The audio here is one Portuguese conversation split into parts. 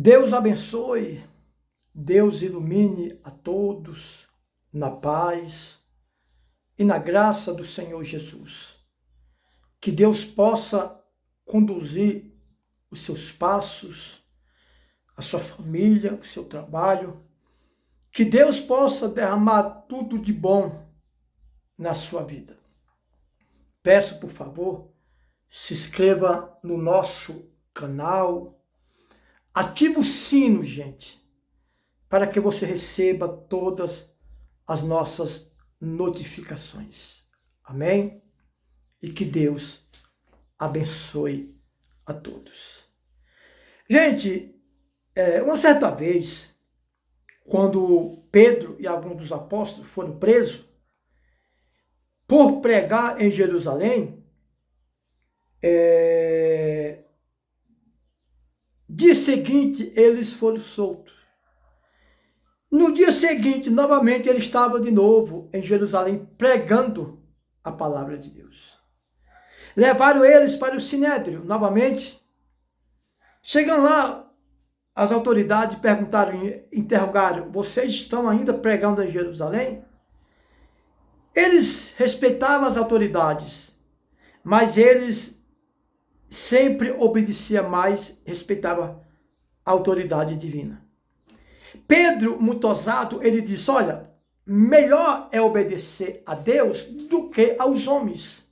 Deus abençoe, Deus ilumine a todos na paz e na graça do Senhor Jesus. Que Deus possa conduzir os seus passos, a sua família, o seu trabalho. Que Deus possa derramar tudo de bom na sua vida. Peço, por favor, se inscreva no nosso canal. Ative o sino, gente, para que você receba todas as nossas notificações. Amém? E que Deus abençoe a todos. Gente, uma certa vez, quando Pedro e alguns dos apóstolos foram presos por pregar em Jerusalém, dia seguinte eles foram soltos. No dia seguinte, novamente, ele estava de novo em Jerusalém pregando a palavra de Deus. Levaram eles para o Sinédrio novamente. Chegando lá, as autoridades perguntaram, interrogaram: vocês estão ainda pregando em Jerusalém? Eles respeitavam as autoridades, mas eles sempre obedeciam mais, respeitavam a autoridade divina. Pedro, muito ousado, ele disse: olha, melhor é obedecer a Deus do que aos homens.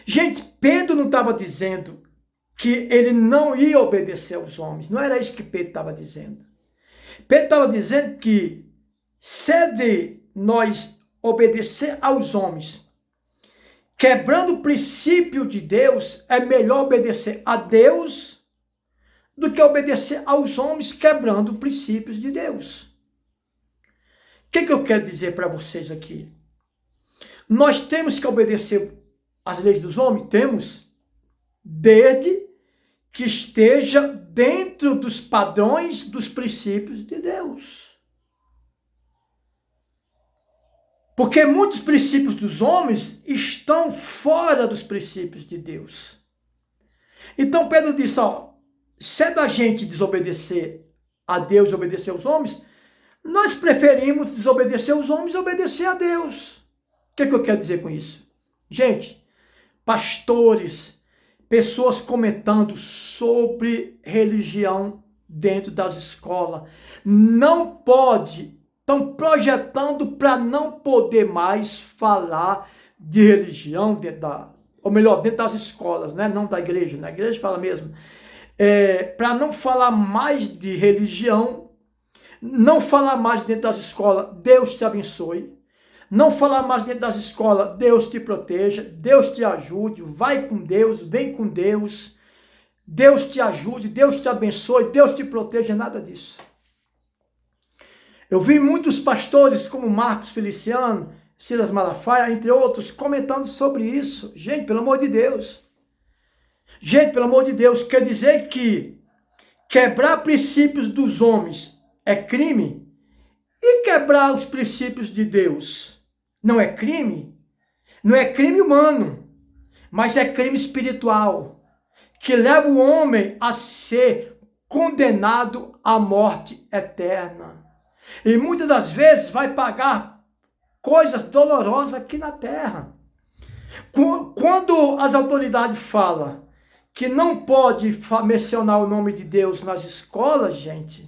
Gente, Pedro não estava dizendo que ele não ia obedecer aos homens. Não era isso que Pedro estava dizendo. Pedro estava dizendo que se de nós obedecer aos homens, quebrando o princípio de Deus, é melhor obedecer a Deus do que obedecer aos homens, quebrando princípios de Deus. O que eu quero dizer para vocês aqui? Nós temos que obedecer às leis dos homens? Temos, desde que esteja dentro dos padrões dos princípios de Deus. Porque muitos princípios dos homens estão fora dos princípios de Deus. Então Pedro disse, ó, se é da gente desobedecer a Deus e obedecer aos homens, nós preferimos desobedecer aos homens e obedecer a Deus. O que eu quero dizer com isso? Gente, pastores, pessoas comentando sobre religião dentro das escolas, não pode, estão projetando para não poder mais falar de religião dentro dentro das escolas, né? Não da igreja, na igreja fala mesmo. Para não falar mais de religião, não falar mais dentro das escolas, Deus te abençoe. Não falar mais dentro das escolas, Deus te proteja, Deus te ajude, vai com Deus, vem com Deus, Deus te ajude, Deus te abençoe, Deus te proteja, nada disso. Eu vi muitos pastores como Marcos Feliciano, Silas Malafaia, entre outros, comentando sobre isso. Gente, pelo amor de Deus. Gente, pelo amor de Deus, quer dizer que quebrar princípios dos homens é crime? E quebrar os princípios de Deus não é crime? Não é crime humano, mas é crime espiritual, que leva o homem a ser condenado à morte eterna. E muitas das vezes vai pagar coisas dolorosas aqui na terra. Quando as autoridades falam que não pode mencionar o nome de Deus nas escolas, gente,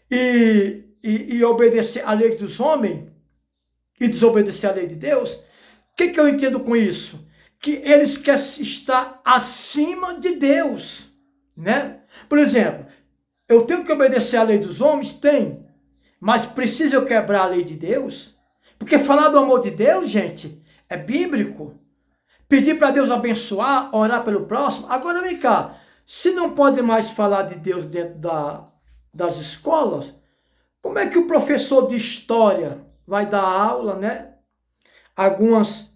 e obedecer à lei dos homens, e desobedecer à lei de Deus, o que eu entendo com isso? Que eles querem estar acima de Deus, né? Por exemplo, eu tenho que obedecer à lei dos homens? Tem. Mas precisa eu quebrar a lei de Deus? Porque falar do amor de Deus, gente, é bíblico. Pedir para Deus abençoar, orar pelo próximo. Agora vem cá, se não pode mais falar de Deus dentro das escolas, como é que o professor de história vai dar aula, né? Alguns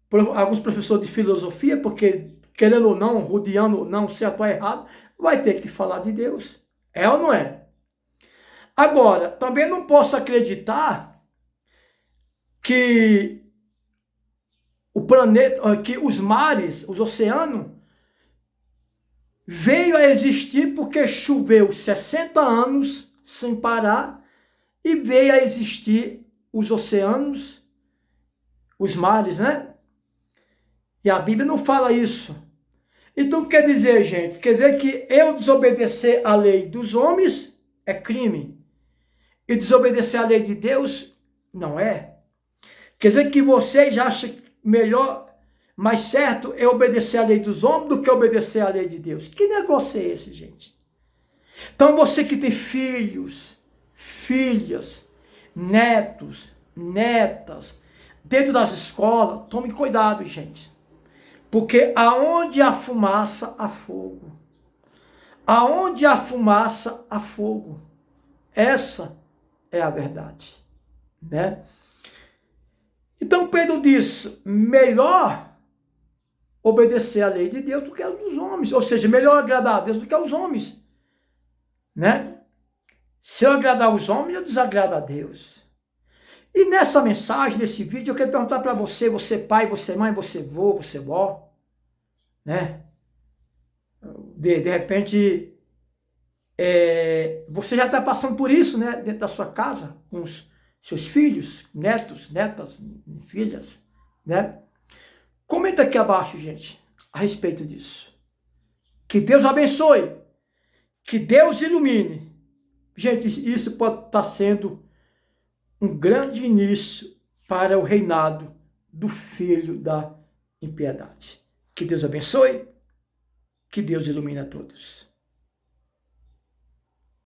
professores de filosofia, porque querendo ou não, rodeando ou não, certo ou errado, vai ter que falar de Deus. É ou não é? Agora, também não posso acreditar que o planeta, que os mares, os oceanos, veio a existir porque choveu 60 anos sem parar e veio a existir os oceanos, os mares, né? E a Bíblia não fala isso. Então quer dizer, gente, quer dizer que eu desobedecer à lei dos homens é crime. E desobedecer à lei de Deus não é. Quer dizer que vocês acham melhor, mais certo é obedecer à lei dos homens do que obedecer à lei de Deus. Que negócio é esse, gente? Então você que tem filhos, filhas, netos, netas, dentro das escolas, tome cuidado, gente. Porque aonde há fumaça, há fogo. Aonde há fumaça, há fogo. Essa é a verdade, né? Então Pedro disse, melhor obedecer à lei de Deus do que a dos homens. Ou seja, melhor agradar a Deus do que aos homens, né? Se eu agradar os homens, eu desagrado a Deus. E nessa mensagem, nesse vídeo, eu quero perguntar para você, você pai, você mãe, você vô, você vó, né? De repente, você já está passando por isso, né? Dentro da sua casa, com os seus filhos, netos, netas, filhas, né? Comenta aqui abaixo, gente, a respeito disso. Que Deus abençoe, que Deus ilumine. Gente, isso pode estar sendo um grande início para o reinado do filho da impiedade. Que Deus abençoe, que Deus ilumine a todos.